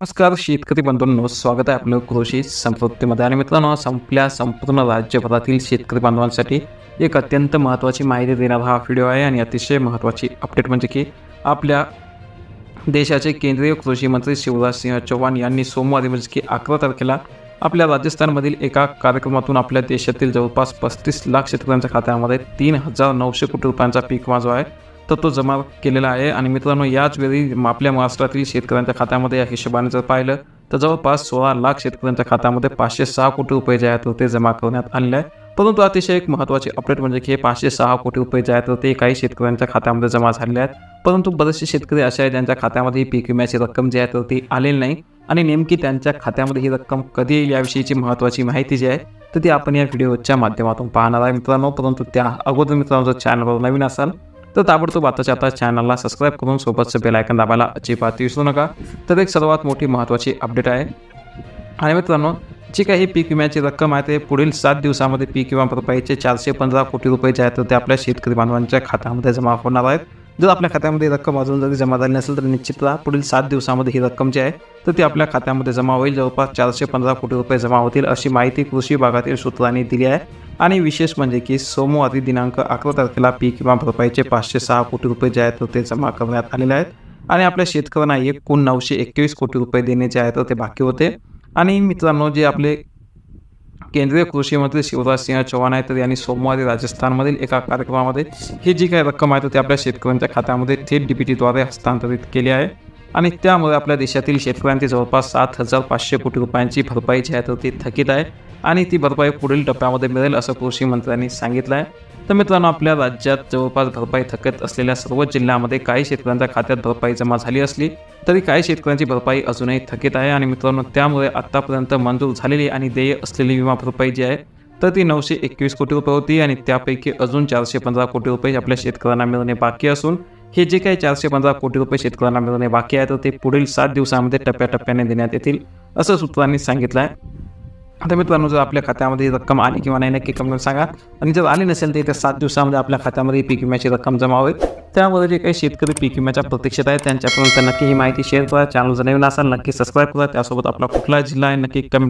नमस्कार शेतकरी बंधूंनो, स्वागत आहे आपलं कृषी संपत्तीमध्ये. आणि मित्रांनो, आपल्या संपूर्ण राज्यभरातील शेतकरी बांधवांसाठी एक अत्यंत महत्त्वाची माहिती देणारा हा व्हिडिओ आहे. आणि अतिशय महत्त्वाची अपडेट म्हणजे की आपल्या देशाचे केंद्रीय कृषी मंत्री शिवराज सिंह चौहान यांनी सोमवारी म्हणजे की 11 तारखेला आपल्या राजस्थानमधील एका कार्यक्रमातून आपल्या देशातील जवळपास 35 लाख शेतकऱ्यांच्या खात्यामध्ये 3,900 कोटी रुपयांचा पीक विमा जो आहे तर तो जमा केलेला आहे. आणि मित्रांनो, याच वेळी आपल्या महाराष्ट्रातील शेतकऱ्यांच्या खात्यामध्ये या हिशोबाने जर पाहिलं तर जवळपास 16 लाख शेतकऱ्यांच्या खात्यामध्ये 506 कोटी रुपये जे आहेत ते जमा करण्यात आलेले आहे. परंतु अतिशय एक महत्त्वाची अपडेट म्हणजे की हे 506 कोटी रुपये जे आहेत ते काही शेतकऱ्यांच्या खात्यामध्ये जमा झालेले आहेत. परंतु बरेचसे शेतकरी असे आहेत ज्यांच्या खात्यामध्ये ही पीक विम्याची रक्कम जी आहे तर ती आलेली नाही. आणि नेमकी त्यांच्या खात्यामध्ये ही रक्कम कधी येईल याविषयीची महत्त्वाची माहिती जी आहे तर ती आपण या व्हिडिओच्या माध्यमातून पाहणार आहे मित्रांनो. परंतु त्या अगोदर मित्रांनो, जर चॅनलवर नवीन असाल तर ताबडतोब आताच्या आता चॅनलला सबस्क्राईब करून सोबतचं बेल आयकॉन दाबायला अजिबात विसरू नका. तर एक सर्वात मोठी महत्त्वाची अपडेट आहे. आणि मित्रांनो, जी काही पीक विम्याची रक्कम आहे ते पुढील 7 दिवसामध्ये पीक विमा भरपाईचे 415 कोटी रुपये जे आहेत ते आपल्या शेतकरी बांधवांच्या खात्यामध्ये जमा होणार आहेत. जर आपल्या खात्यामध्ये रक्कम अजून जरी जमा झाली नसेल तर निश्चिततः पुढील 7 दिवसामध्ये ही रक्कम जी आहे तर ती आपल्या खात्यामध्ये जमा होईल. जवळपास 415 कोटी रुपये जमा होतील अशी माहिती कृषी विभागातील सूत्रांनी दिली आहे. आणि विशेष म्हणजे की सोमवारी दिनांक 11 तारखेला पीक विमा भरपाईचे 506 कोटी रुपये जे आहेत ते जमा करण्यात आलेले आहेत. आणि आपल्या शेतकऱ्यांना एकूण 921 कोटी रुपये देणे जे आहेत ते बाकी होते. आणि मित्रांनो, जे आपले केंद्रीय कृषी मंत्री शिवराज सिंह चौहान आहेत तर यांनी सोमवारी राजस्थानमधील एका कार्यक्रमामध्ये ही जी काही रक्कम आहे तर ती आपल्या शेतकऱ्यांच्या खात्यामध्ये थेट डीबीटीद्वारे हस्तांतरित केली आहे. आणि त्यामुळे आपल्या देशातील शेतकऱ्यांची जवळपास 7,500 कोटी रुपयांची भरपाई जी आहे तर ती थकीत आहे. आणि ती भरपाई पुढील टप्प्यामध्ये मिळेल असं कृषी मंत्र्यांनी सांगितलं आहे. तर मित्रांनो, आपल्या राज्यात जवळपास भरपाई थकत असलेल्या सर्व जिल्ह्यामध्ये काही शेतकऱ्यांच्या खात्यात भरपाई जमा झाली असली तरी काही शेतकऱ्यांची भरपाई अजूनही थकीत आहे. आणि मित्रांनो, त्यामुळे आत्तापर्यंत मंजूर झालेली आणि देय असलेली विमा भरपाई जी आहे तर ती 921 कोटी रुपये होती. आणि त्यापैकी अजून 415 कोटी रुपये आपल्या शेतकऱ्यांना मिळणे बाकी असून हे जे काही 415 कोटी रुपये शेतकऱ्यांना मिळणे बाकी आहे तर ते पुढील 7 दिवसांमध्ये टप्प्याटप्प्याने देण्यात येतील असं सूत्रांनी सांगितलं आहे. आता मित्रांनो, जर आपल्या खात्यामध्ये रक्कम आली किंवा नाही नक्की कमेंट सांगा. आणि जर आली नसेल तर येत्या 7 दिवसामध्ये आपल्या खात्यामध्ये पीक विम्याची रक्कम जमा होईल. त्यामुळे जे काही शेतकरी पीक विम्याच्या प्रतीक्षेत आहेत त्यांच्यापर्यंत नक्की ही माहिती शेअर करा. चॅनल जर नवीन असाल नक्की सबस्क्राईब करा. त्यासोबत आपला कुठला जिल्हा आहे नक्की कमेंट